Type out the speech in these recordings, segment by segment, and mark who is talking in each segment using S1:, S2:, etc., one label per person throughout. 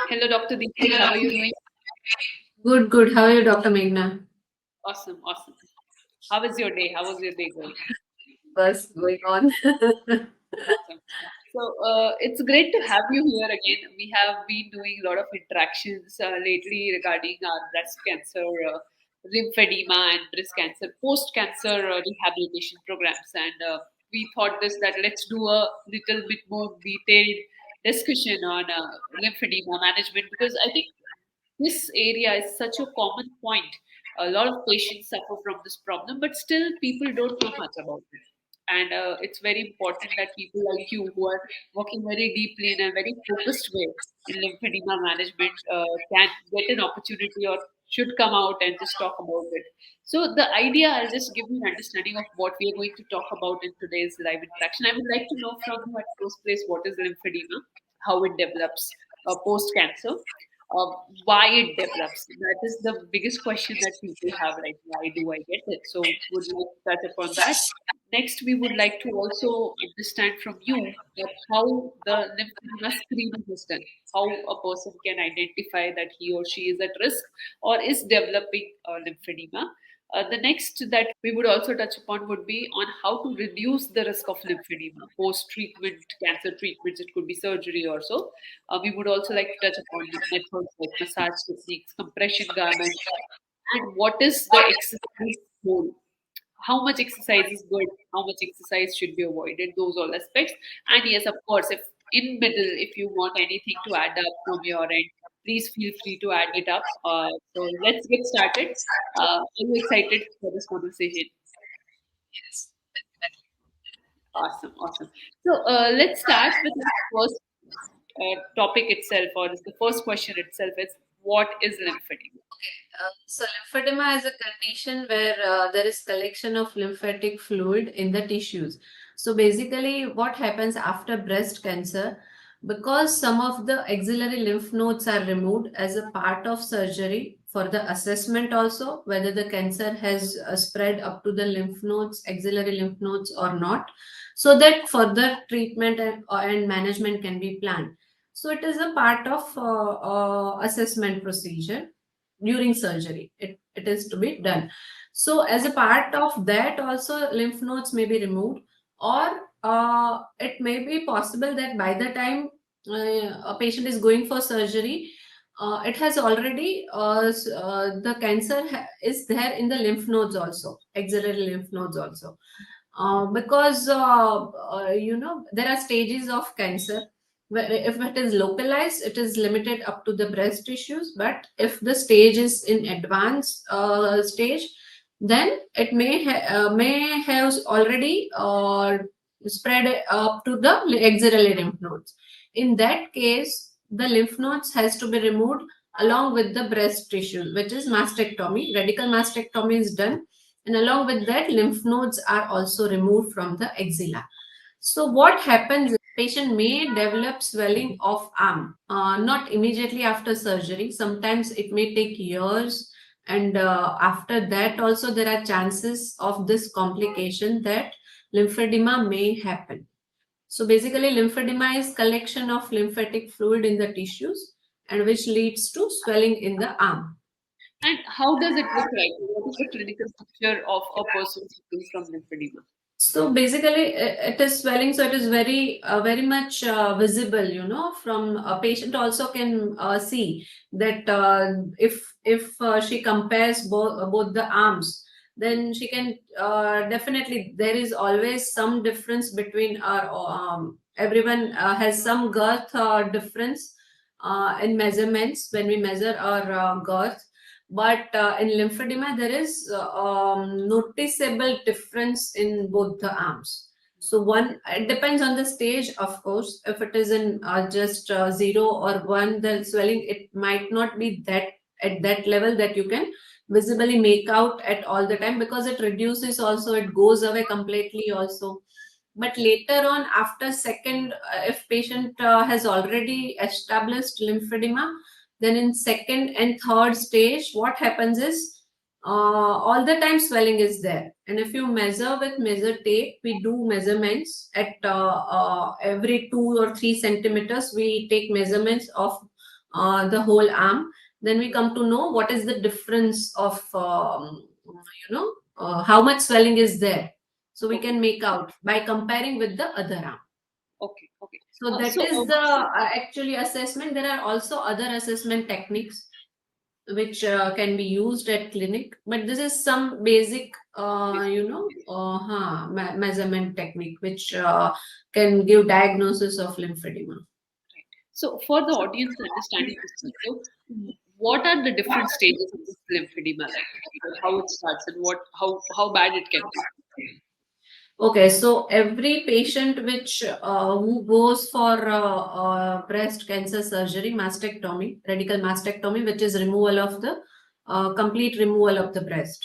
S1: Hello, Dr. Deepti. How are you doing?
S2: Good, good. How are you, Dr. Meghna?
S1: Awesome, awesome. How was your day? How was your day going?
S2: What's going on?
S1: Awesome. So it's great to have you here again. We have been doing a lot of interactions lately regarding our breast cancer, lymphedema, and breast cancer post-cancer rehabilitation programs. And we thought this that let's do a little bit more detailed discussion on lymphedema management because I think this area is such a common point. A lot of patients suffer from this problem, but still people don't know much about it. And it's very important that people like you who are working very deeply in a very focused way in lymphedema management can get an opportunity or should come out and just talk about it. So the idea, I'll just give you an understanding of what we are going to talk about in today's live interaction. I would like to know from you at first place what is lymphedema, how it develops post cancer, uh, why it develops. That is the biggest question that people have, right? Why do I get it? So would like to touch upon that. Next, we would like to also understand from you that how the lymphedema screening is done, how a person can identify that he or she is at risk or is developing lymphedema. The next that we would also touch upon would be on how to reduce the risk of lymphedema post-treatment cancer treatments. It could be surgery or so. We would also like to touch upon the methods like massage techniques, compression garments, and what is the exercise goal. How much exercise is good, how much exercise should be avoided, those all aspects. And yes, of course, if in middle, if you want anything to add up from your end, please feel free to add it up. So let's get started. Are you excited for this conversation?
S2: Yes.
S1: Awesome, awesome. So let's start with the first topic itself, or the first question itself is what is lymphedema?
S2: So lymphedema is a condition where there is collection of lymphatic fluid in the tissues. So basically, what happens after breast cancer, because some of the axillary lymph nodes are removed as a part of surgery for the assessment also whether the cancer has spread up to the lymph nodes, axillary lymph nodes or not, so that further treatment and management can be planned. So it is a part of assessment procedure during surgery. It is to be done. So as a part of that also lymph nodes may be removed, or it may be possible that by the time a patient is going for surgery, it has already the cancer is there in the lymph nodes also, axillary lymph nodes also, because there are stages of cancer where if it is localized it is limited up to the breast tissues, but if the stage is in advanced stage, then it may have already spread up to the axillary lymph nodes. In that case the lymph nodes has to be removed along with the breast tissue, which is mastectomy. Radical mastectomy is done, and along with that lymph nodes are also removed from the axilla. So what happens is patient may develop swelling of arm, not immediately after surgery. Sometimes it may take years, and after that also there are chances of this complication that lymphedema may happen. So basically lymphedema is collection of lymphatic fluid in the tissues and which leads to swelling in the arm.
S1: And how does it look like? What is the clinical picture of a person suffering from lymphedema?
S2: So basically, it is swelling. So it is very much visible. From a patient also can see that if she compares both the arms, then she can definitely there is always some difference between our everyone has some girth difference in measurements when we measure our girth, but in lymphedema there is noticeable difference in both the arms. So one, it depends on the stage, of course. If it is in just 0 or 1, the swelling, it might not be that at that level that you can visibly make out at all the time, because it reduces also, it goes away completely also. But later on, after second, if patient has already established lymphedema, then in second and third stage, what happens is all the time swelling is there. And if you measure with measure tape, we do measurements at every 2 or 3 centimeters. We take measurements of the whole arm, then we come to know what is the difference of how much swelling is there. So we
S1: Okay.
S2: can make out by comparing with the other arm.
S1: Okay. Okay.
S2: So that
S1: So,
S2: is the actually assessment. There are also other assessment techniques which can be used at clinic, but this is some basic measurement technique which can give diagnosis of lymphedema.
S1: right. So, for the audience understanding this also, what are the different stages of this lymphedema like how it starts and how bad it can be?
S2: Okay, so every patient which who goes for breast cancer surgery, mastectomy, radical mastectomy, which is removal of the complete removal of the breast.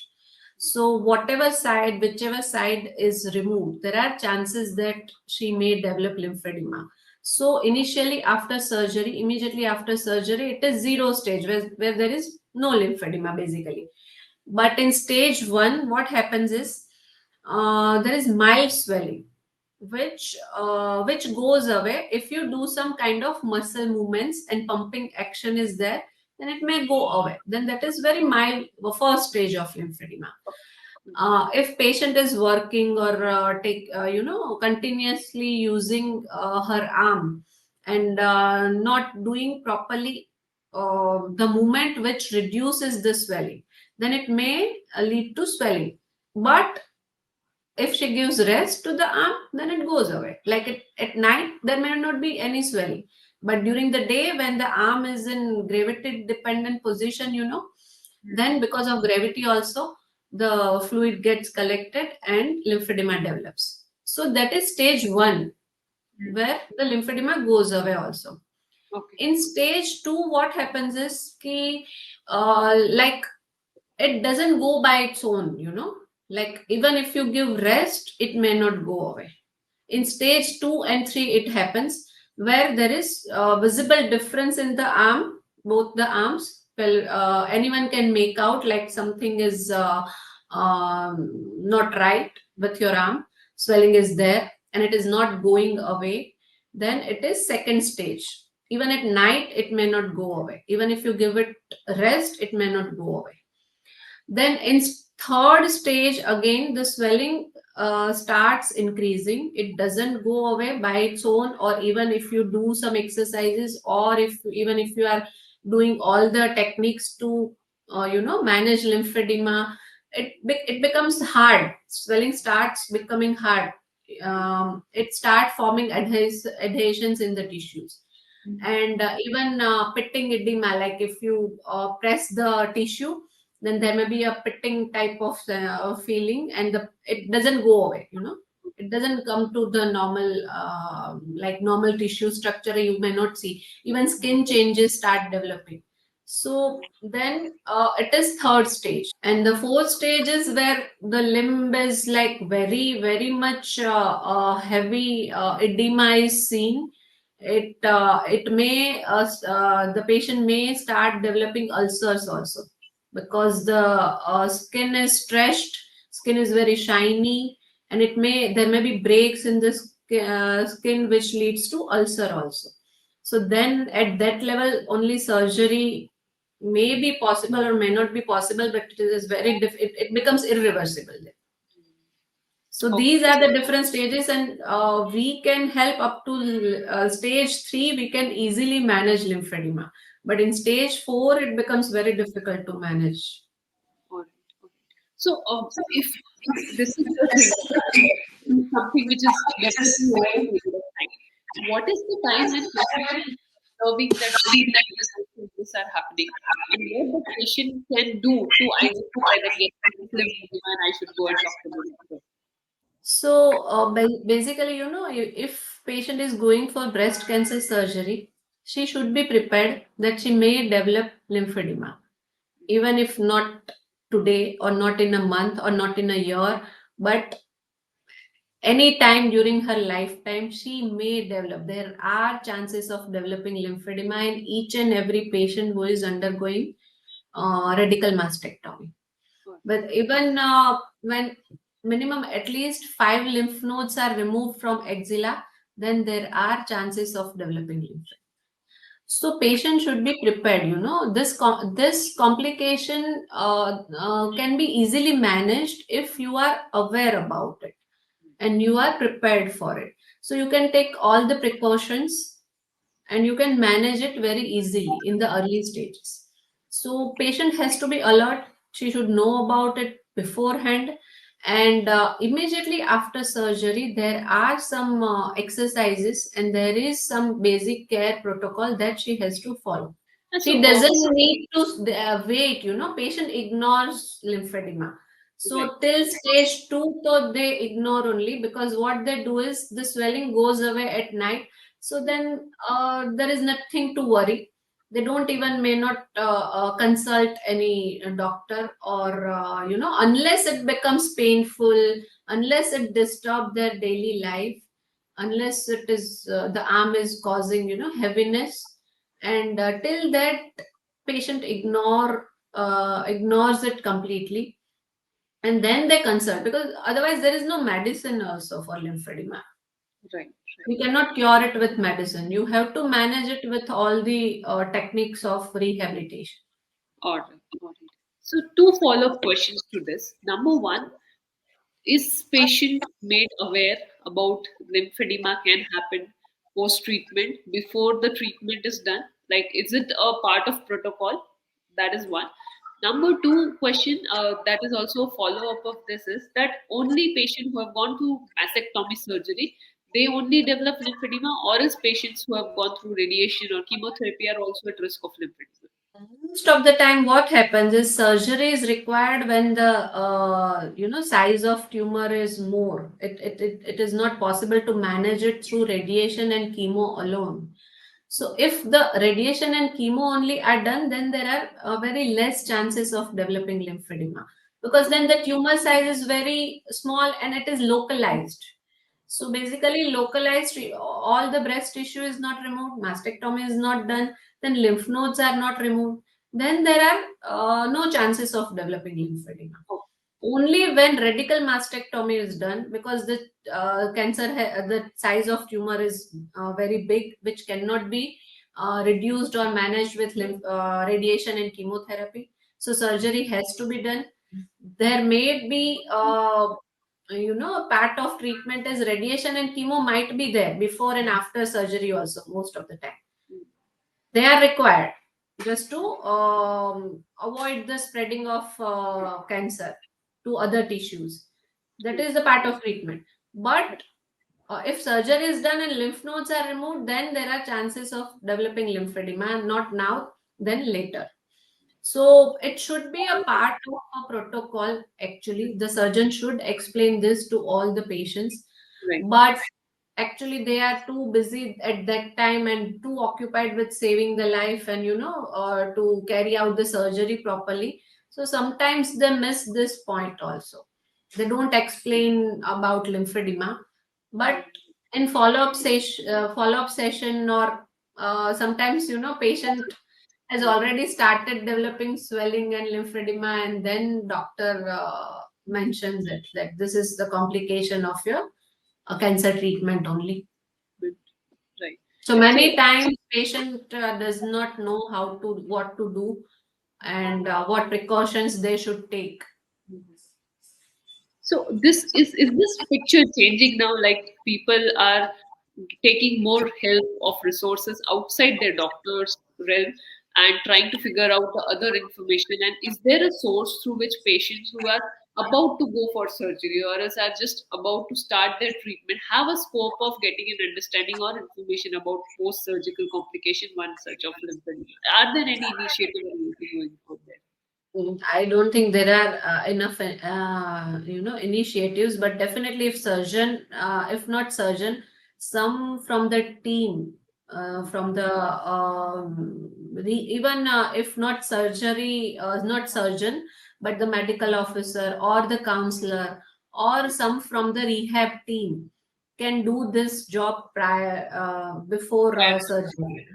S2: So whatever side, whichever side is removed, there are chances that she may develop lymphedema. So initially after surgery, immediately after surgery, it is zero stage where there is no lymphedema basically. But in stage one, what happens is there is mild swelling which goes away if you do some kind of muscle movements and pumping action is there, then it may go away. Then that is very mild, the first stage of lymphedema. If patient is working or take continuously using her arm and not doing properly the movement which reduces the swelling, then it may lead to swelling. But if she gives rest to the arm, then it goes away. Like at night, there may not be any swelling. But during the day, when the arm is in gravity dependent position, then because of gravity also, the fluid gets collected and lymphedema develops. So that is stage one, where the lymphedema goes away also.
S1: Okay.
S2: In stage two, what happens is ki, like it doesn't go by its own, like even if you give rest, it may not go away. In stage 2 and 3 it happens where there is visible difference in the arm, both the arms. Well, anyone can make out like something is not right with your arm, swelling is there and it is not going away, then it is second stage. Even at night it may not go away, even if you give it rest, it may not go away. Then in third stage, again, the swelling starts increasing. It doesn't go away by its own, or even if you do some exercises, or if even if you are doing all the techniques to, manage lymphedema, it becomes hard. Swelling starts becoming hard. It starts forming adhesions in the tissues. And even pitting edema, like if you press the tissue, then there may be a pitting type of feeling, and it doesn't go away. It doesn't come to the normal, like normal tissue structure. You may not see even skin changes start developing. So then it is third stage, and the fourth stage is where the limb is like very very much heavy edema is seen. It may the patient may start developing ulcers also, because the skin is stretched, skin is very shiny, and there may be breaks in the skin which leads to ulcer also. So then at that level only surgery may be possible or may not be possible, but it is very it becomes irreversible then. So
S1: Okay.
S2: these are the different stages, and we can help up to stage 3. We can easily manage lymphedema, but in stage 4, it becomes very difficult to manage.
S1: All right. All right. So, if this is the thing, something which is definitely over a period of time, what is the time when patient is observing that this are happening, and what the patient can do to identify that yes, this is lymphedema and I should go and talk to the doctor?
S2: So basically, if patient is going for breast cancer surgery, she should be prepared that she may develop lymphedema, even if not today or not in a month or not in a year, but any time during her lifetime she may develop. There are chances of developing lymphedema in each and every patient who is undergoing radical mastectomy. But even when minimum at least 5 lymph nodes are removed from axilla, then there are chances of developing lymphedema. So patient should be prepared. This complication can be easily managed if you are aware about it and you are prepared for it. So you can take all the precautions and you can manage it very easily in the early stages. So patient has to be alert. She should know about it beforehand, and immediately after surgery there are some exercises and there is some basic care protocol that she has to follow.
S1: So,
S2: She doesn't need to wait. Patient ignores lymphedema.
S1: right.
S2: So till stage 2, so they ignore only, because what they do is the swelling goes away at night. So then there is nothing to worry. They don't even may not consult any doctor, or unless it becomes painful, unless it disturbs their daily life, unless it is the arm is causing heaviness, and till that patient ignores it completely, and then they consult, because otherwise there is no medicine also for lymphedema.
S1: Right.
S2: You cannot cure it with medicine. You have to manage it with all the techniques of rehabilitation.
S1: All right. All right. So, two follow-up questions to this. Number one, is patient made aware about lymphedema can happen post treatment before the treatment is done? Like, is it a part of protocol? That is one. Number two question that is also a follow up of this is that only patients who have gone through mastectomy surgery they only develop lymphedema, or is patients who have gone through radiation or chemotherapy are also at risk of lymphedema?
S2: Most of the time, what happens is surgery is required when the size of tumor is more. It is not possible to manage it through radiation and chemo alone. So if the radiation and chemo only are done, then there are very less chances of developing lymphedema, because then the tumor size is very small and it is localized. So basically, localized, all the breast tissue is not removed, mastectomy is not done, then lymph nodes are not removed. Then there are no chances of developing lymphedema.
S1: Oh,
S2: Only when radical mastectomy is done, because the the size of tumor is very big, which cannot be reduced or managed with radiation and chemotherapy. So surgery has to be done. There may be a part of treatment is radiation and chemo might be there before and after surgery also, most of the time
S1: mm,
S2: they are required just to avoid the spreading of cancer to other tissues. That
S1: mm,
S2: is the part of treatment. But if surgery is done and lymph nodes are removed, then there are chances of developing lymphedema, not now, then later. So it should be a part of a protocol. Actually, the surgeon should explain this to all the patients,
S1: right.
S2: but actually they are too busy at that time and too occupied with saving the life and to carry out the surgery properly. So sometimes they miss this point also. They don't explain about lymphedema, but in follow-up session, or sometimes patient has already started developing swelling and lymphedema, and then doctor mentions it that this is the complication of your cancer treatment only.
S1: Good. Right.
S2: So many
S1: So,
S2: times patient does not know what to do, and what precautions they should take.
S1: so this this picture changing now? Like people are taking more help of resources outside their doctor's realm and trying to figure out the other information. And is there a source through which patients who are about to go for surgery or else are just about to start their treatment have a scope of getting an understanding or information about post-surgical complication one such of lymphedema? Are there any initiative or anything going on there?
S2: I don't think there are enough, initiatives, but definitely if not surgeon, some from the team, from the even if not surgery, not surgeon, but the medical officer or the counselor or some from the rehab team can do this job prior before surgery.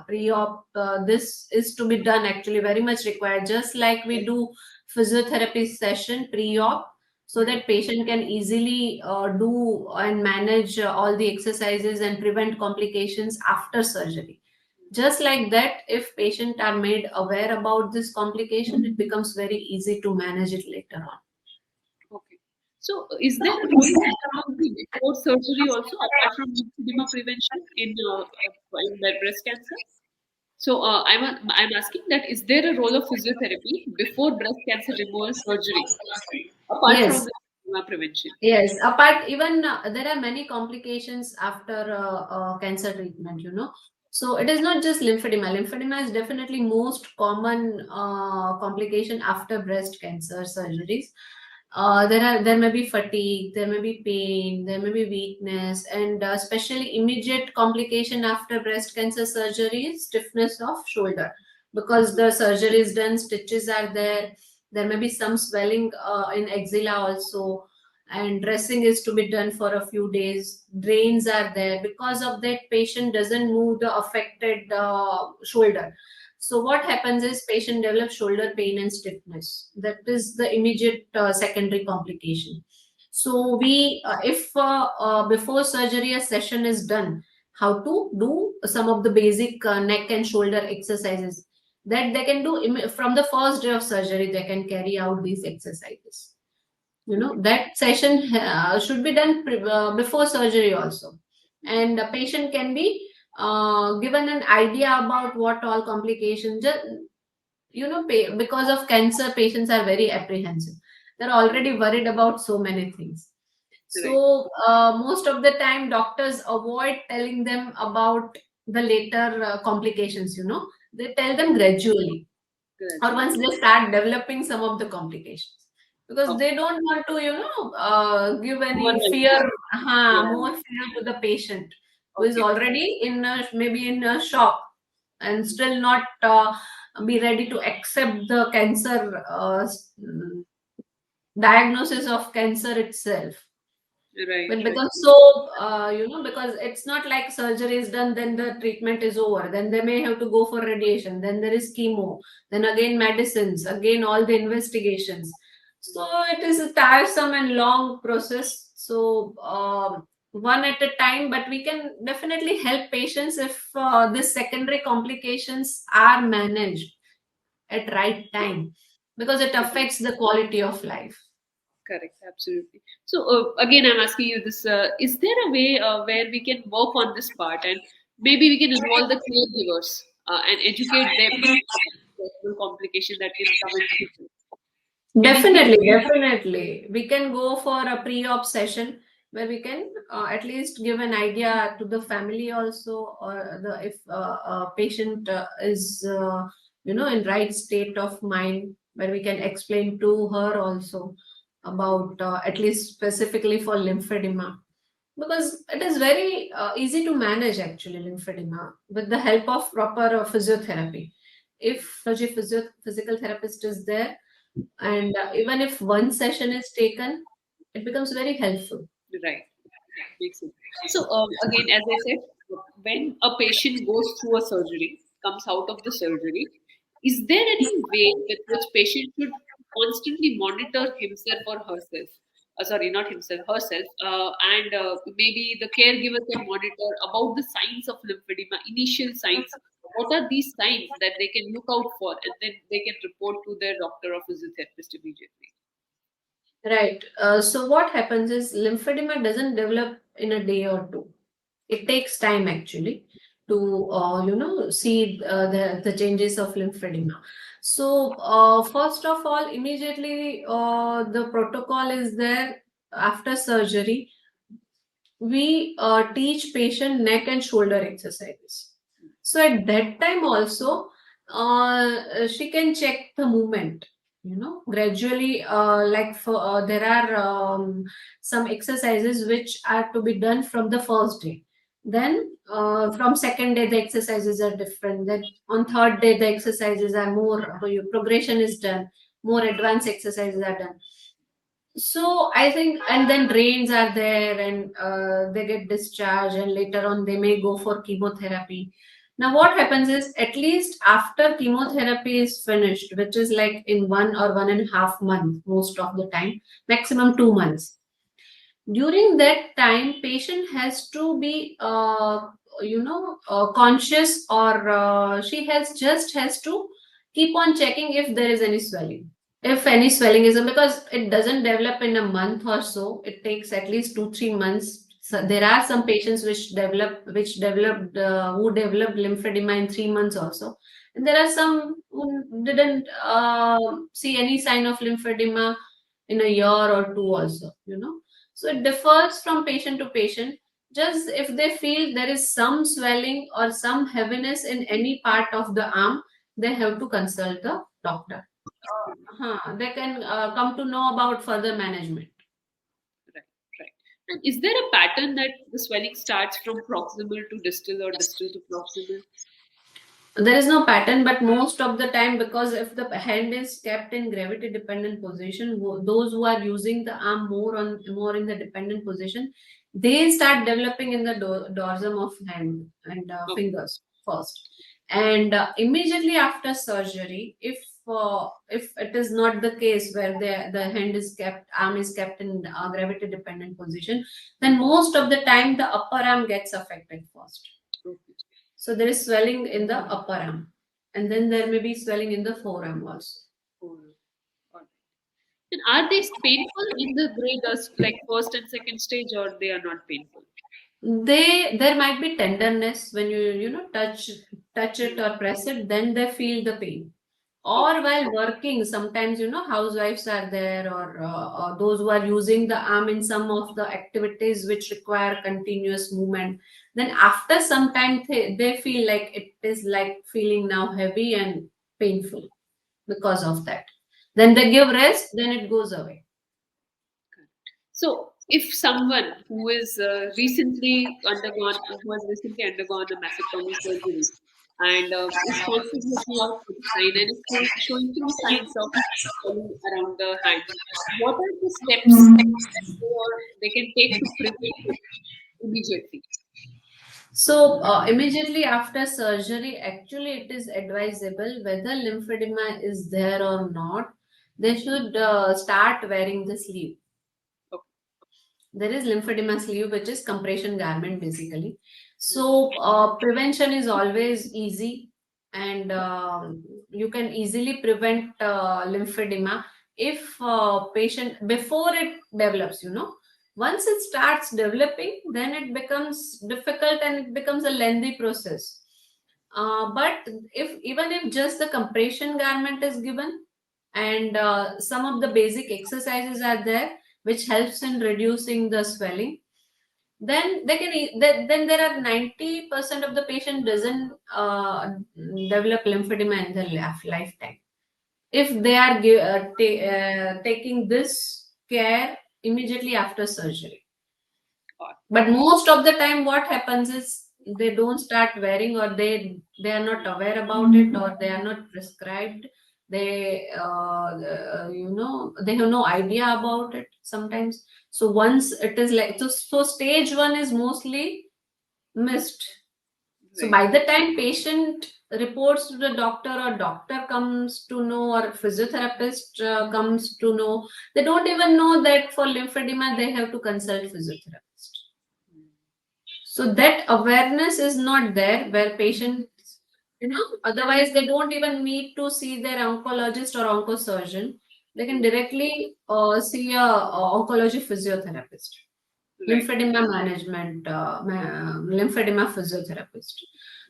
S2: Pre-op, this is to be done, actually very much required, just like we do physiotherapy session pre-op, so that patient can easily do and manage all the exercises and prevent complications after surgery. Just like that, if patient are made aware about this complication, it becomes very easy to manage it later on.
S1: Okay. So, is there a role of physiotherapy before surgery also, apart from lymphedema prevention in breast cancer? So, I'm asking that is there a role of physiotherapy before breast cancer removal surgery, apart from
S2: Yes.
S1: lymphedema prevention?
S2: Yes, apart even there are many complications after cancer treatment, So it is not just lymphedema. Lymphedema is definitely most common complication after breast cancer surgeries. There may be fatigue, there may be pain, there may be weakness, and especially immediate complication after breast cancer surgery is stiffness of shoulder, because
S1: Mhm.
S2: the surgery is done, stitches are there. There may be some swelling in axilla also, and dressing is to be done for a few days. Drains are there, because of that patient doesn't move the affected shoulder. So what happens is patient develops shoulder pain and stiffness. That is the immediate secondary complication. So we if before surgery a session is done, how to do some of the basic neck and shoulder exercises that they can do from the first day of surgery. They can carry out these exercises.
S1: Okay.
S2: That session should be done before surgery also, and the patient can be given an idea about what all complications. Because of cancer, patients are very apprehensive. They're already worried about so many things.
S1: Right.
S2: So most of the time doctors avoid telling them about the later complications. They tell them gradually, or
S1: Gradually.
S2: once they start developing some of the complications, because
S1: Okay.
S2: they don't want to give any
S1: Overwhelmed.
S2: fear,
S1: Yeah.
S2: more fear to the patient who is
S1: Okay.
S2: already maybe in a shock, and still not be ready to accept the cancer diagnosis of cancer itself.
S1: Right.
S2: It
S1: Right.
S2: becomes so, because it's not like surgery is done, then the treatment is over. Then they may have to go for radiation. Then there is chemo. Then again medicines. Again all the investigations. So it is a tiresome and long process. So one at a time, but we can definitely help patients if these secondary complications are managed at right time, because it affects the quality of life.
S1: Correct, absolutely. So again, I'm asking you this: is there a way where we can work on this part, and maybe we can involve the caregivers and educate them on possible complication that can come in future? Anything?
S2: Definitely, definitely. We can go for a pre-op session where we can at least give an idea to the family also, or the if a patient is in right state of mind, where we can explain to her also about at least specifically for lymphedema, because it is very easy to manage actually lymphedema with the help of proper physiotherapy. If such a physical therapist is there, and even if one session is taken, it becomes very helpful.
S1: Right. Makes sense. So again, as I said, when a patient goes through a surgery, comes out of the surgery, is there any way with which patient should constantly monitor himself or herself? Sorry, not himself, herself, and maybe the caregiver can monitor about the signs of lymphedema, initial signs. What are these signs that they can look out for, and then they can report to their doctor or physiotherapist immediately?
S2: Right. So what happens is lymphedema doesn't develop in a day or two. It takes time actually to see the changes of lymphedema. So first of all, immediately the protocol is there after surgery. We teach patient neck and shoulder exercises. So at that time also, she can check the movement. Gradually, like for there are some exercises which are to be done from the first day. Then from second day the exercises are different. Then on third day the exercises are more. Your progression is done. More advanced exercises are done. So I think, and then drains are there, and they get discharged, and later on they may go for chemotherapy. Now, what happens is, at least after chemotherapy is finished, which is like in 1 or 1.5 months, most of the time, maximum 2 months. During that time, patient has to be conscious, or she has to keep on checking if there is any swelling. If any swelling is, because it doesn't develop in a month or so, it takes at least 2-3 months. So there are some patients who developed lymphedema in 3 months also, and there are some who didn't see any sign of lymphedema in a year or two also. So it differs from patient to patient. Just if they feel there is some swelling or some heaviness in any part of the arm, they have to consult the doctor. They can come to know about further management.
S1: Right, right. And is there a pattern that the swelling starts from proximal to distal or distal to proximal?
S2: There is no pattern, but most of the time, because if the hand is kept in gravity dependent position, those who are using the arm more in the dependent position, they start developing in the dorsum of hand and
S1: Okay.
S2: fingers first, and immediately after surgery, if it is not the case where the arm is kept in gravity dependent position, then most of the time the upper arm gets affected first.
S1: Okay.
S2: So there is swelling in the upper arm, and then there may be swelling in the forearm also.
S1: All right. And are they painful in the grade as like first and second stage, or they are not painful?
S2: There might be tenderness when touch it
S1: Hmm.
S2: or press it, then they feel the pain. Or
S1: Okay.
S2: while working, sometimes housewives are there, or those who are using the arm in some of the activities which require continuous movement. Then after some time, they feel like it is like feeling now heavy and painful because of that. Then they give rest, then it goes away.
S1: So, if someone who has recently undergone a mastectomy surgery and is constantly looking out for the sign and is showing some signs of swelling around the hands, what are the steps they can take to prevent it immediately?
S2: So, immediately after surgery, actually, it is advisable whether lymphedema is there or not. They should start wearing the sleeve.
S1: Okay.
S2: There is lymphedema sleeve, which is compression garment basically. So, prevention is always easy, and you can easily prevent lymphedema if patient before it develops. Once it starts developing, then it becomes difficult and it becomes a lengthy process. But if just the compression garment is given, and some of the basic exercises are there which helps in reducing the swelling, then then there are 90% of the patient doesn't develop lymphedema in their lifetime if they are taking this care immediately after surgery.
S1: Got
S2: But most of the time what happens is they don't start wearing, or they are not aware about it, or they are not prescribed. They they have no idea about it sometimes. So once it is like, so stage one is mostly missed. So
S1: right.
S2: by the time patient reports to the doctor, or doctor comes to know, or physiotherapist comes to know, they don't even know that for lymphedema they have to consult physiotherapist. So that awareness is not there, where patients, otherwise they don't even need to see their oncologist or oncosurgeon. They can directly see a oncology physiotherapist,
S1: Right.
S2: lymphedema management, lymphedema physiotherapist.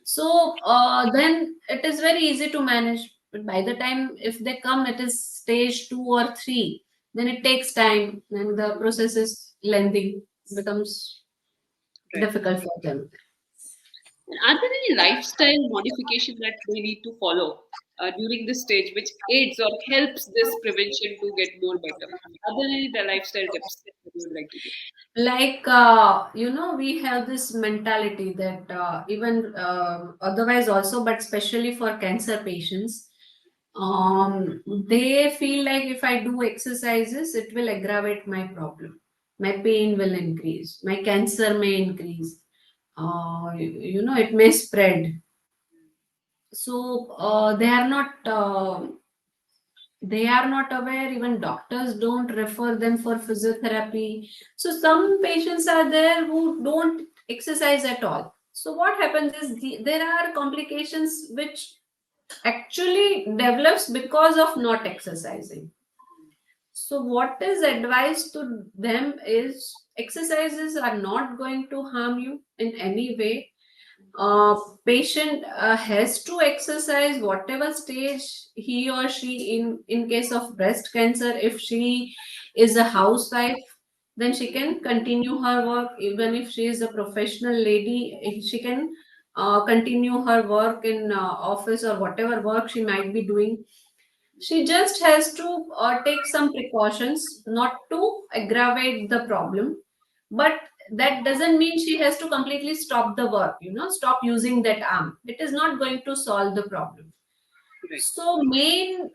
S2: So then it is very easy to manage. But by the time if they come, it is stage 2 or 3. Then it takes time, and the process is lengthy, becomes
S1: Right.
S2: difficult for them.
S1: And are there any lifestyle modification that they need to follow during this stage, which aids or helps this prevention to get more better? Are there any lifestyle tips that you would like to give?
S2: Like we have this mentality that even otherwise also, but especially for cancer patients, they feel like if I do exercises it will aggravate my problem, my pain will increase, my cancer may increase, it may spread. So they are not aware, even doctors don't refer them for physiotherapy. So some patients are there who don't exercise at all. So what happens is there are complications which actually develops because of not exercising. So what is advised to them is exercises are not going to harm you in any way. uh, Patient has to exercise whatever stage he or she in case of breast cancer. If she is a housewife, then she can continue her work. Even if she is a professional lady, she can continue her work in office or whatever work she might be doing. She just has to take some precautions not to aggravate the problem, but that doesn't mean she has to completely stop the work, stop using that arm. It is not going to solve the problem.
S1: Right.
S2: So, main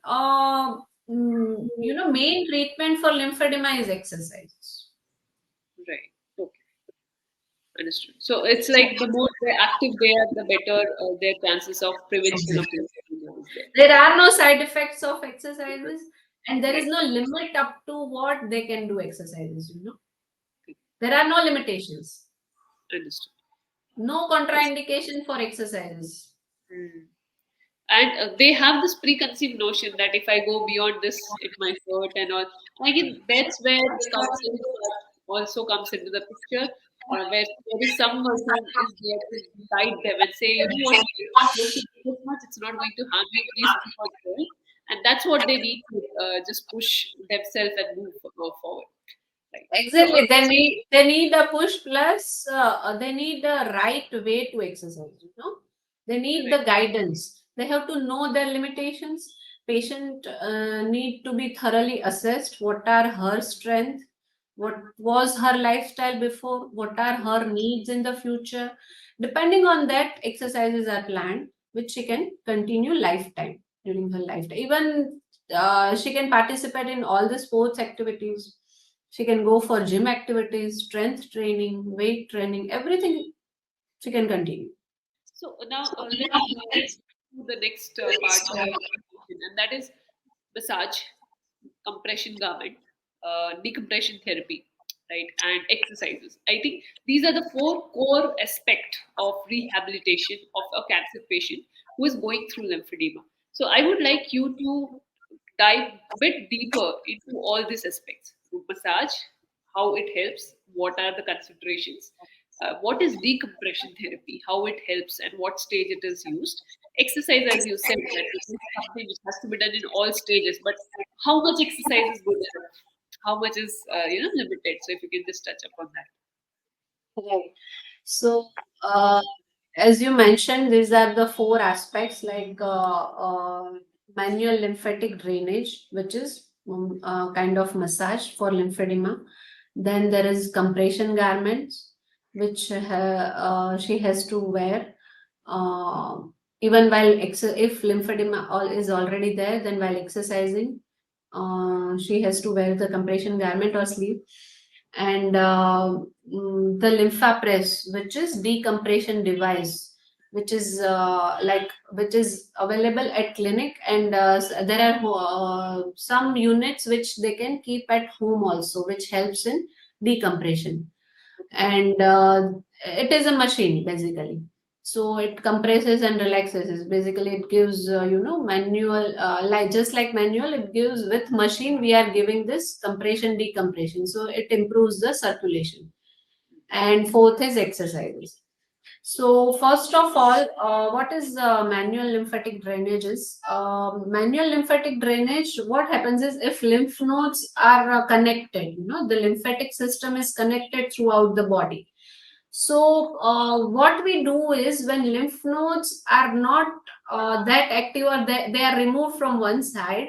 S2: treatment for lymphedema is exercise.
S1: Right. Okay. Understood. So it's like the more they're active they are, the better their chances of prevention of lymphedema is there.
S2: There are no side effects of exercises, and there is
S1: Right.
S2: no limit up to what they can do exercises. There are no limitations.
S1: Understood.
S2: No contraindication for exercises.
S1: Mm. And they have this preconceived notion that if I go beyond this, it might hurt and all. Again, that's where the counseling part also comes into the picture, where there is someone who is there to guide them and say, you know what, you are working this much, it's not going to harm you, please keep on going. And that's what they need to just push themselves and move forward. Right. So,
S2: Exactly. They need a push, plus they need the right way to exercise. They need
S1: right,
S2: the guidance. They have to know their limitations. Patient need to be thoroughly assessed. What are her strength? What was her lifestyle before? What are her needs in the future? Depending on that, exercises are planned, which she can continue lifetime during her lifetime. Even she can participate in all the sports activities. She can go for gym activities, strength training, weight training, everything she can continue.
S1: so now let's do the next part of rehabilitation, and that is massage, compression garment, decompression therapy, right, and exercises. I think these are the four core aspects of rehabilitation of a cancer patient who is going through lymphedema. So I would like you to dive a bit deeper into all these aspects. Massage, how it helps, what are the considerations, what is decompression therapy, how it helps, and what stage it is used. Exercise, as you said, that it is something which has to be done in all stages, but how much exercise is good enough? How much is limited? So if you can just touch upon that.
S2: Right. So, uh, as you mentioned, these are the four aspects, like manual lymphatic drainage, which is kind of massage for lymphedema. Then there is compression garments, which she has to wear. Uh, Even while if lymphedema is already there, then while exercising, she has to wear the compression garment or sleeve. And the lympha press, which is decompression device, which is available at clinic, and there are some units which they can keep at home also, which helps in decompression. And it is a machine basically. So it compresses and relaxes. Basically, it gives manual, like just like manual, it gives with machine. We are giving this compression decompression, so it improves the circulation. And fourth is exercises. So first of all, what is manual lymphatic drainage is? Manual lymphatic drainage, what happens is if lymph nodes are connected, the lymphatic system is connected throughout the body. So what we do is when lymph nodes are not that active, or they are removed from one side,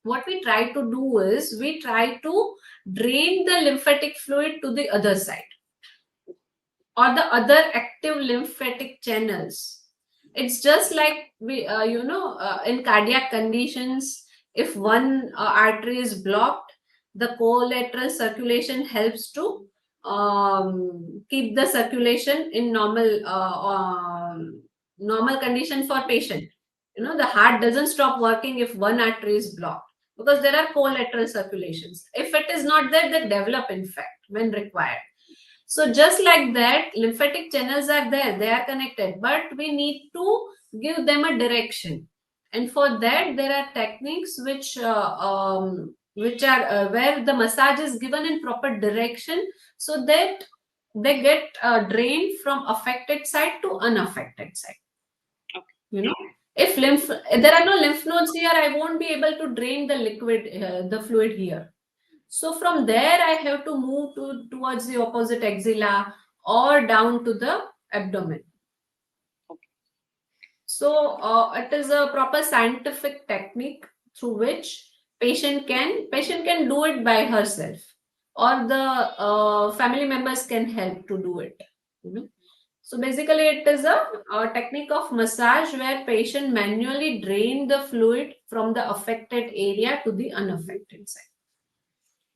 S2: what we try to do is we try to drain the lymphatic fluid to the other side, or the other active lymphatic channels. It's just like in cardiac conditions, if one artery is blocked, the collateral circulation helps to keep the circulation in normal condition for patient. The heart doesn't stop working if one artery is blocked, because there are collateral circulations. If it is not there, they develop, in fact, when required. So just like that, lymphatic channels are there, they are connected, but we need to give them a direction. And for that, there are techniques which are where the massage is given in proper direction, so that they get drained from affected side to unaffected side.
S1: Okay.
S2: You know, if there are no lymph nodes here, I won't be able to drain the the fluid here. So from there, I have to move towards the opposite axilla or down to the abdomen.
S1: Okay.
S2: So it is a proper scientific technique through which patient can do it by herself, or the family members can help to do it. You know? So basically, it is a technique of massage where patient manually drain the fluid from the affected area to the unaffected side.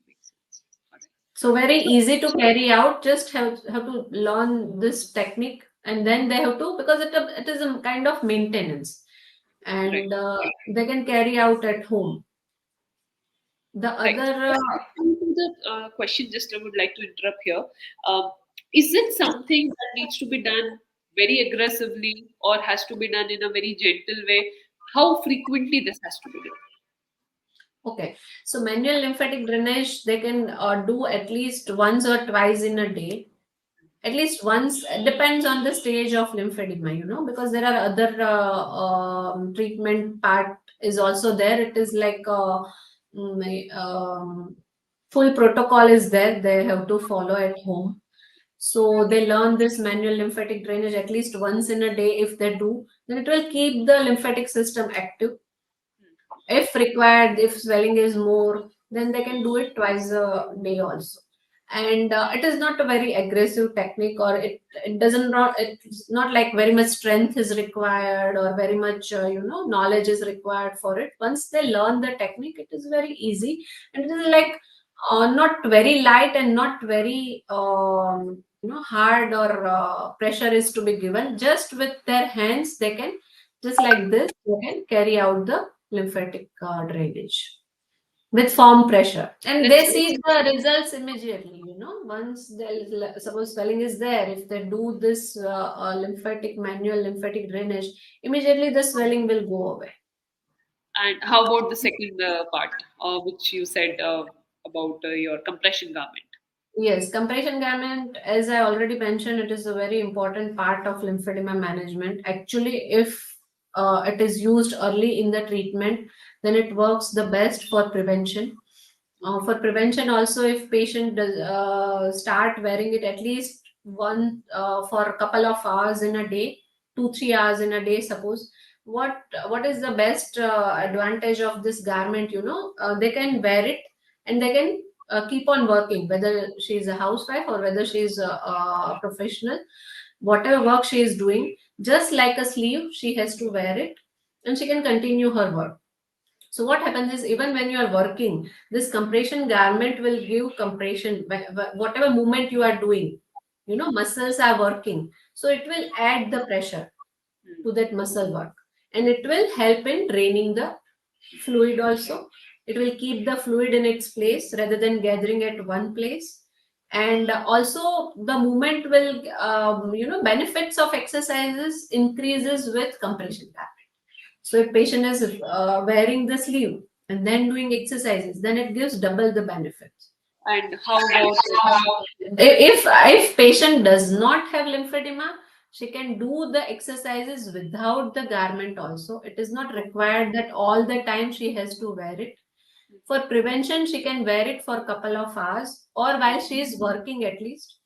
S1: Makes sense. All right.
S2: So very
S1: So,
S2: easy to carry out. Just have to learn this technique, and then they have to, because it is a kind of maintenance,
S1: right.
S2: and they can carry out at home. The
S1: Right.
S2: other
S1: Coming to the question, just I would like to interrupt here. Um, is it something that needs to be done very aggressively or has to be done in a very gentle way? How frequently this has to be done?
S2: Okay, so manual lymphatic drainage they can do at least once or twice in a day. At least once, depends on the stage of lymphedema, because there are other treatment part is also there. It is like full protocol is there. They have to follow at home. So they learn this manual lymphatic drainage at least once in a day. If they do, then it will keep the lymphatic system active. If required, if swelling is more, then they can do it twice a day also. And it is not a very aggressive technique, or it doesn't not it's not like very much strength is required or very much knowledge is required for it. Once they learn the technique, it is very easy, and it is like not very light and not very hard, or pressure is to be given. Just with their hands they can, just like this, they can carry out the lymphatic drainage with firm pressure, and they
S1: Let's
S2: see the results immediately. Once the suppose swelling is there, if they do this lymphatic manual lymphatic drainage, immediately the swelling will go away.
S1: And how about the second part, which you said about your compression garment?
S2: Yes, compression garment, as I already mentioned, it is a very important part of lymphedema management. Actually, if it is used early in the treatment, then it works the best for prevention. For prevention, also, if patient does start wearing it at least one for a couple of hours in a day, 2 3 hours in a day, suppose. What is the best advantage of this garment? They can wear it, and they can keep on working, whether she is a housewife or whether she is a professional. Whatever work she is doing, just like a sleeve, she has to wear it, and she can continue her work. So what happens is, even when you are working, this compression garment will give compression. Whatever movement you are doing, muscles are working. So it will add the pressure
S1: Hmm.
S2: to that muscle work, and it will help in draining the fluid also. It will keep the fluid in its place rather than gathering at one place. And also the movement will, benefits of exercises increases with compression garment. So if patient is wearing the sleeve and then doing exercises, then it gives double the benefits.
S1: And how about
S2: If patient does not have lymphedema, she can do the exercises without the garment also. It is not required that all the time she has to wear it. For prevention, she can wear it for a couple of hours, or while she is working at least.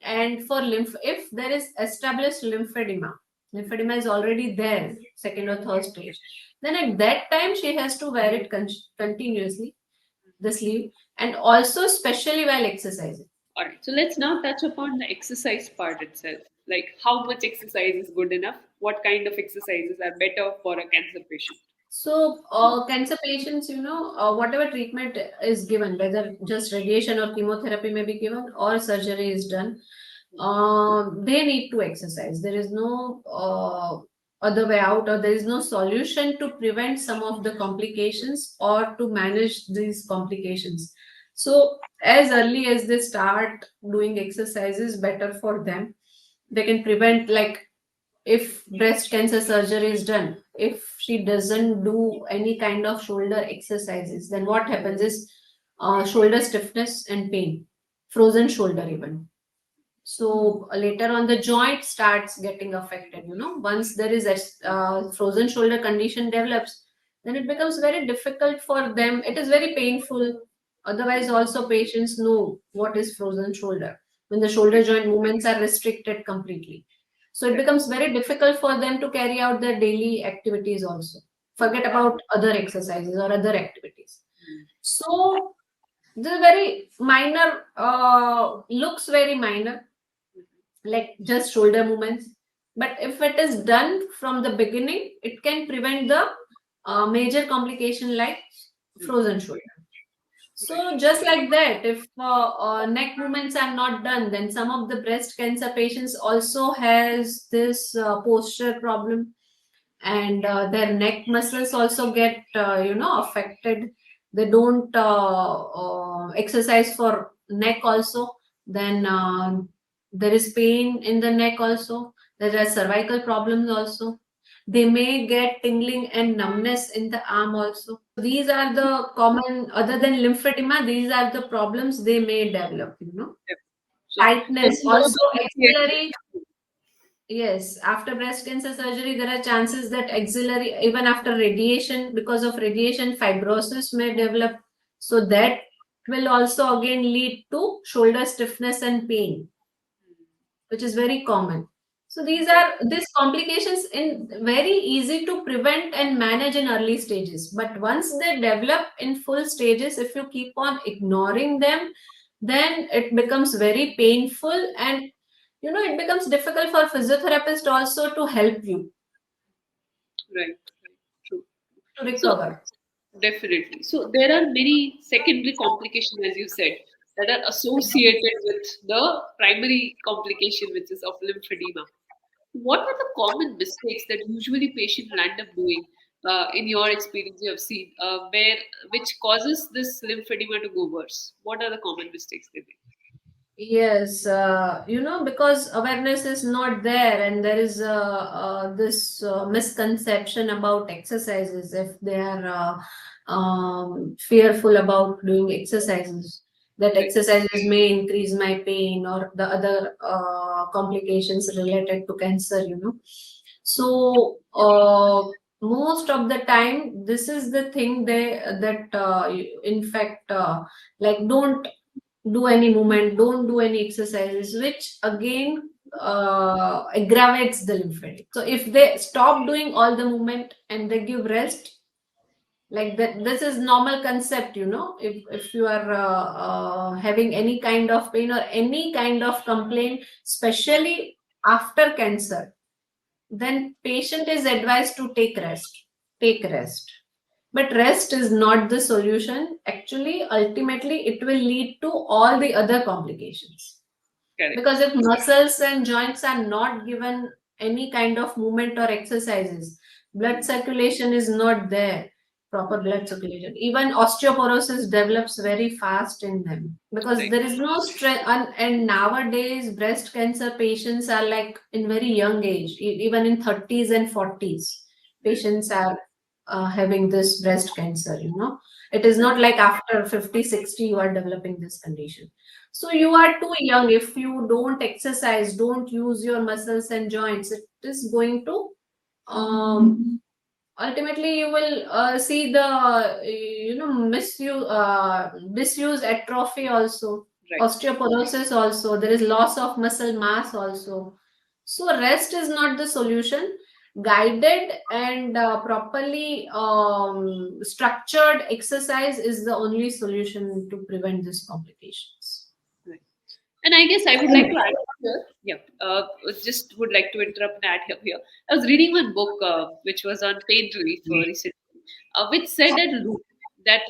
S2: And for lymph, if there is established lymphedema is already there, second or third stage, then at that time she has to wear it continuously, the sleeve, and also especially while exercising.
S1: all right? So let's now touch upon the exercise part itself. Like how much exercise is good enough? What kind of exercises are better for a cancer patient?
S2: So, cancer patients, whatever treatment is given, whether just radiation or chemotherapy may be given or surgery is done, they need to exercise. There is no other way out, or there is no solution to prevent some of the complications or to manage these complications. So as early as they start doing exercises, better for them. They can prevent, like, if breast cancer surgery is done, if she doesn't do any kind of shoulder exercises, then what happens is shoulder stiffness and pain, frozen shoulder even. So later on the joint starts getting affected, once there is a frozen shoulder condition develops, then it becomes very difficult for them, it is very painful. Otherwise also patients know what is frozen shoulder, when the shoulder
S1: Right.
S2: joint movements are restricted completely. So it
S1: Correct.
S2: becomes very difficult for them to carry out their daily activities also, forget about other exercises or other activities.
S1: Mm.
S2: So this is very minor, looks very minor, like just shoulder movements. But if it is done from the beginning, it can prevent the major complication like
S1: Mm.
S2: frozen shoulder.
S1: Right.
S2: So just like that, if neck movements are not done, then some of the breast cancer patients also has this posture problem, and their neck muscles also get affected. They don't exercise for neck also, then there is pain in the neck also, there are cervical problems also, they may get tingling and numbness in the arm also. These are the common, other than lymphedema, these are the problems they may develop,
S1: Yep. So tell
S2: tightness
S1: me more
S2: also,
S1: about the theory.
S2: axillary. Yes, after breast cancer surgery, there are chances that axillary, even after radiation, because of radiation, fibrosis may develop. So that will also again lead to shoulder stiffness and pain, which is very common. So
S1: Right.
S2: these complications in very easy to prevent and manage in early stages. But once they develop in full stages, if you keep on ignoring them, then it becomes very painful, and it becomes difficult for physiotherapist also to help you
S1: Right. Right. True.
S2: to
S1: So
S2: recover.
S1: definitely. So there are many secondary complications, as you said, that are associated with the primary complication, which is of lymphedema. What are the common mistakes that usually patients land up doing? In your experience, you have seen where which causes this lymphedema to go worse. What are the common mistakes they make?
S2: Yes, because awareness is not there, and there is this misconception about exercises. If they are fearful about doing exercises, that
S1: Right.
S2: exercises may increase my pain or the other complications related to cancer, So, most of the time, this is the thing that, in fact, like, don't do any movement, don't do any exercises, which again aggravates the lymphatic. So if they stop doing all the movement and they give rest, like that, this is normal concept, if you are having any kind of pain or any kind of complaint, especially after cancer, then patient is advised to take rest. But rest is not the solution. Actually, ultimately, it will lead to all the other complications.
S1: Correct.
S2: Because if muscles and joints are not given any kind of movement or exercises, blood
S1: Mm.
S2: circulation is not there, proper blood circulation. Even osteoporosis develops very fast in them because
S1: Right.
S2: there is no strength. And nowadays, breast cancer patients are like in very young age, even in 30s and 40s,
S1: Mm.
S2: patients are having this breast cancer. It is
S1: Right.
S2: not like after 50, 60 you are developing this condition. So you
S1: Right.
S2: are too young. If you don't exercise, don't use your muscles and joints, it is going to ultimately you will see the misuse, disuse, atrophy also,
S1: Right.
S2: osteoporosis also. There is loss of muscle mass also. So rest is not the solution. Guided and properly structured exercise is the only solution to prevent these complications.
S1: Right. And I guess I would like to add here. Yeah, just would like to interrupt and add here. I was reading one book which was on pain relief recently, which said at root that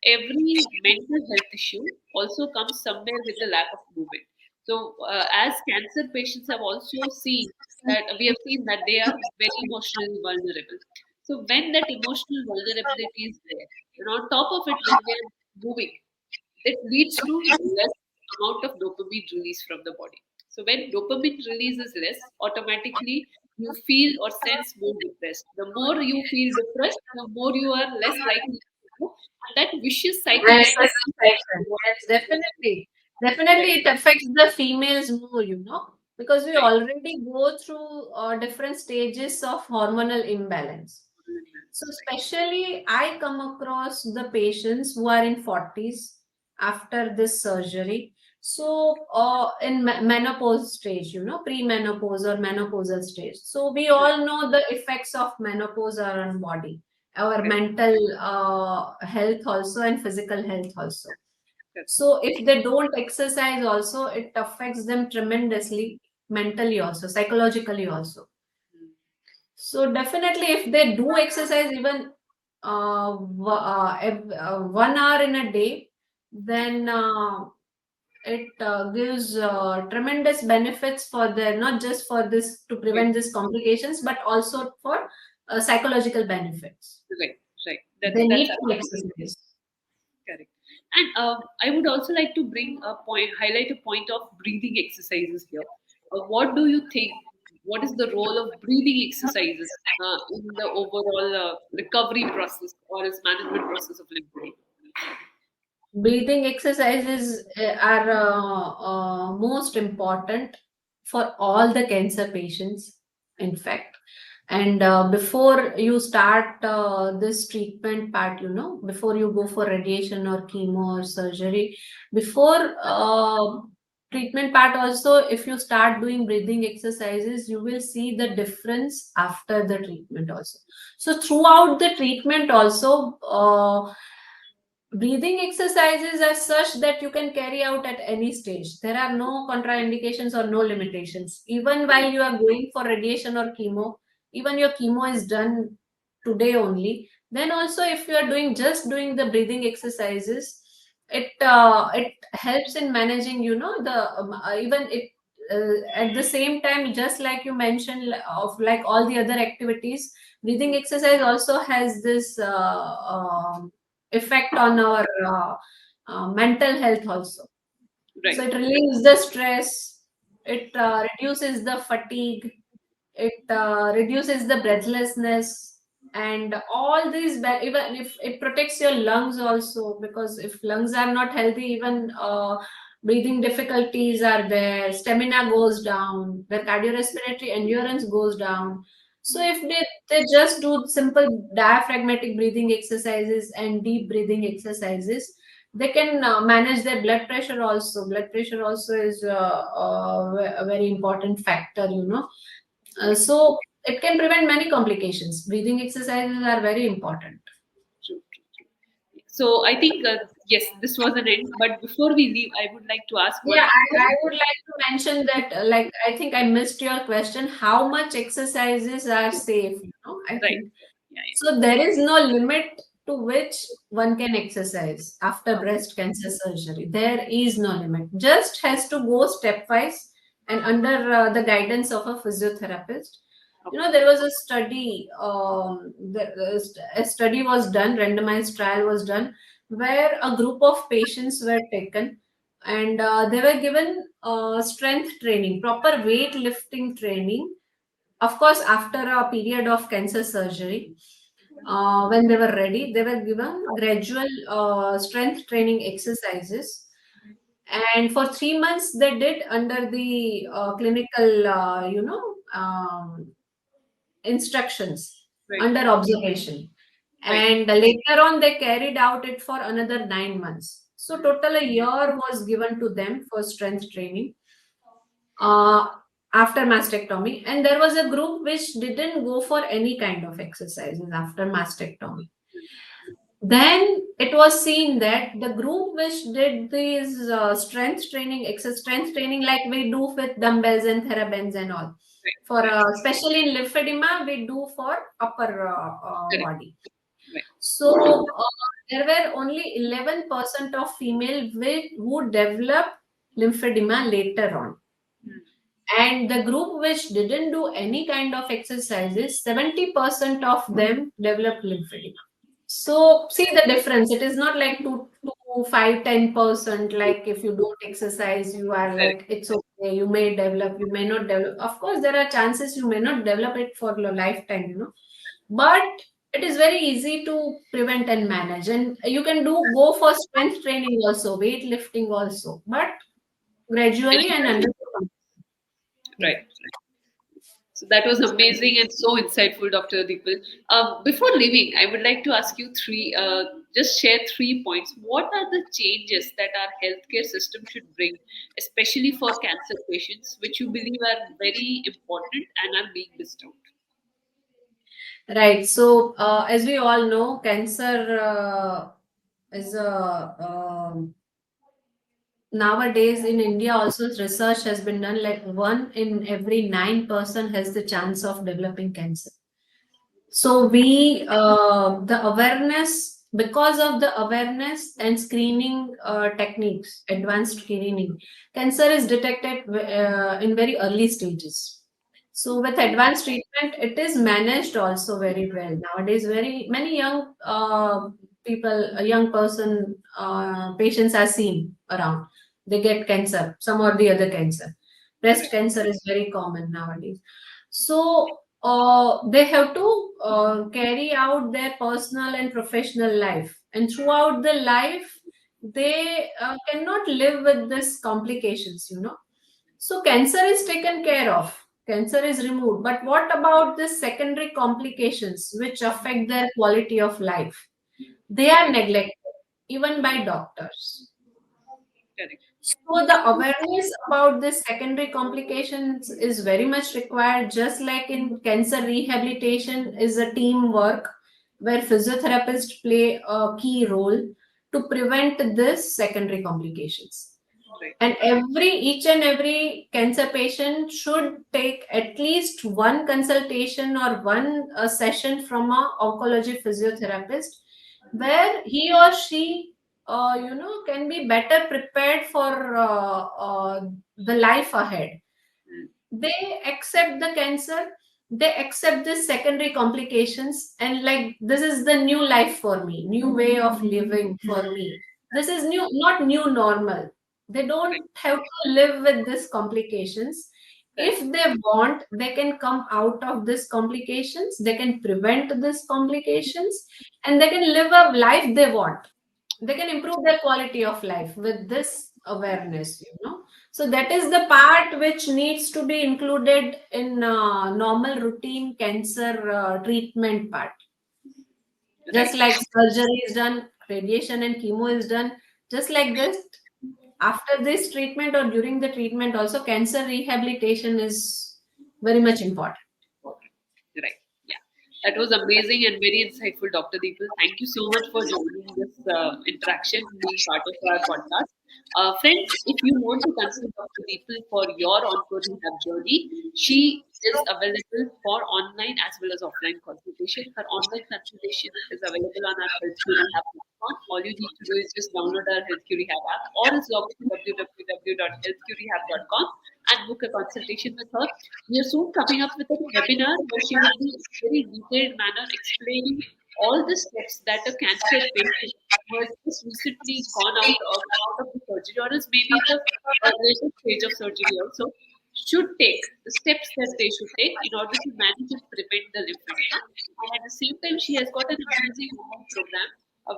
S1: every mental health issue also comes somewhere with the lack of movement. So, as cancer patients have also seen that we have seen that they are very emotionally vulnerable. So, when that emotional vulnerability is there, and on top of it, when they are moving, that leads to less amount of dopamine release from the body. So when dopamine release is less, automatically you feel or sense more depressed. The more you feel depressed, the more you are less likely to go. And that vicious cycle
S2: And
S1: kind of
S2: satisfaction. Yes, definitely. Definitely,
S1: right.
S2: it affects the females more, because we
S1: Right.
S2: already go through different stages of hormonal imbalance. So,
S1: Right.
S2: especially, I come across the patients who are in 40s after this surgery. So, in menopause stage, pre-menopause or menopausal stage. So, we
S1: Right.
S2: all know the effects of menopause on body, our
S1: Correct.
S2: mental health also, and physical health also.
S1: Correct.
S2: So, if they don't exercise, also, it affects them tremendously, mentally also, psychologically also.
S1: Mm.
S2: So definitely, if they do exercise even 1 hour in a day, then it gives tremendous benefits for their, not just for this to
S1: Right.
S2: prevent these complications, but also for psychological benefits.
S1: Right. Right.
S2: They
S1: That's
S2: need to
S1: absolutely
S2: exercise.
S1: correct. And I would also like to bring a point, highlight a point of breathing exercises here. What do you think? What is the role of breathing exercises in the overall recovery process or its management process of lymphedema?
S2: Breathing exercises are most important for all the cancer patients, in fact. And before you start this treatment part, before you go for radiation or chemo or surgery, before treatment part also, if you start doing breathing exercises, you will see the difference after the treatment also. So throughout the treatment also, breathing exercises are such that you can carry out at any stage. There are no contraindications or no limitations. Even while you are going for radiation or chemo, even your chemo is done today only. Then also, if you are doing the breathing exercises, it helps in managing, the even it at the same time, just like you mentioned, of like all the other activities, breathing exercise also has this effect on our mental health also. So
S1: Right.
S2: it relieves the stress, it reduces the fatigue, it reduces the breathlessness, and all these, even if it protects your lungs also, because if lungs are not healthy, even breathing difficulties are there, stamina goes down, the cardiorespiratory endurance goes down. So if they just do simple diaphragmatic breathing exercises and deep breathing exercises, they can manage their blood pressure also. Blood pressure also is a very important factor.
S1: Right.
S2: So it can prevent many complications. Breathing exercises are very important.
S1: True. True. True. So I think yes, this was an end. But before we leave, I would like to ask
S2: Yeah,
S1: one
S2: I would
S1: question.
S2: like to mention that, like, I think I missed your question. How much exercises are safe, I
S1: Right.
S2: think.
S1: Yeah.
S2: So there is no limit to which one can exercise after
S1: Yeah. Okay.
S2: breast cancer surgery. There is no limit. Just has to go stepwise and under the guidance of a physiotherapist.
S1: Okay.
S2: There was a study. A study was done. Randomized trial was done where a group of patients were taken, and they were given strength training, proper weightlifting training, of course, after a period of cancer surgery. When they were ready, they were given gradual strength training exercises. And for 3 months, they did under the clinical, instructions,
S1: Right.
S2: under observation.
S1: Right.
S2: And later on, they carried out it for another 9 months. So, total a year was given to them for strength training uh, after mastectomy. And there was a group which didn't go for any kind of exercises after mastectomy. Then it was seen that the group which did these strength training like we do with dumbbells and therabands and all,
S1: Right.
S2: for
S1: Right.
S2: especially in lymphedema, we do for upper
S1: Correct.
S2: body.
S1: Right.
S2: So there were only 11% of female who developed lymphedema later on.
S1: Mm.
S2: And the group which didn't do any kind of exercises, 70% of them developed lymphedema. So see the difference. It is not like two to 5-10%. Like if you don't exercise, you are
S1: Correct.
S2: like, it's okay, you may develop, you may not develop. Of course, there are chances you may not develop it for your lifetime, but it is very easy to prevent and manage. And you can go for strength training also, weightlifting also, but gradually and under control. Yeah.
S1: Right. So that was amazing and so insightful, Dr. Deepal. Before leaving, I would like to ask you just share 3 points. What are the changes that our healthcare system should bring, especially for cancer patients, which you believe are very important and are being missed out?
S2: Right. So, as we all know, cancer is a nowadays in India also research has been done, like one in every 9 person has the chance of developing cancer. So we the awareness, because of the awareness and screening techniques, advanced screening, cancer is detected in very early stages. So with advanced treatment, it is managed also very well nowadays. Very many young people, a young person, patients are seen around. They get cancer, some or the other cancer. Breast
S1: Correct.
S2: cancer is very common nowadays. So they have to carry out their personal and professional life, and throughout the life, they cannot live with this complications. So cancer is taken care of, cancer is removed, but what about the secondary complications which affect their quality of life? They are
S1: Correct.
S2: neglected even by doctors.
S1: Correct.
S2: So the awareness about this secondary complications is very much required, just like in cancer rehabilitation is a teamwork where physiotherapists play a key role to prevent this secondary complications.
S1: Right.
S2: And each and every cancer patient should take at least one consultation or one session from a oncology physiotherapist, where he or she can be better prepared for the life ahead.
S1: Mm.
S2: They accept the cancer, they accept the secondary complications, and like, this is the new life for me, new way of living for me. This is new, not new normal. They
S1: Right.
S2: don't have to live with these complications. If
S1: Correct.
S2: they want, they can come out of these complications, they can prevent these complications, and they can live a life they want. They can improve their quality of life with this awareness. So that is the part which needs to be included in normal routine cancer treatment part. Just
S1: Right.
S2: like surgery is done, radiation and chemo is done, just like this, after this treatment or during the treatment also, cancer rehabilitation is very much important.
S1: Okay. Right. Yeah. That was amazing and very insightful, Dr. Deepal. Thank you so much for joining this interaction, being part of our podcast. Friends, if you want to consult Dr. Deepal for your onco rehab journey, she is available for online as well as offline consultation. Her online consultation is available on our HealthQ Rehab platform. All you need to do is just download our HealthQ Rehab app or is log to www.healthqrehab.com and book a consultation with her. We are soon coming up with a webinar where she will be in a very detailed manner explaining all the steps that a cancer patient who has just recently gone out of the surgery or is maybe in the later stage of surgery also should take the steps that they should take in order to manage and prevent the lymphedema. And at the same time, she has got an amazing online program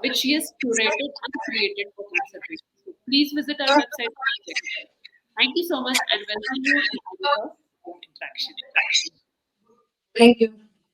S1: which she has curated and created for cancer patients. So please visit our website and check it out. Thank you so much and welcome you in another interaction.
S2: Thank you.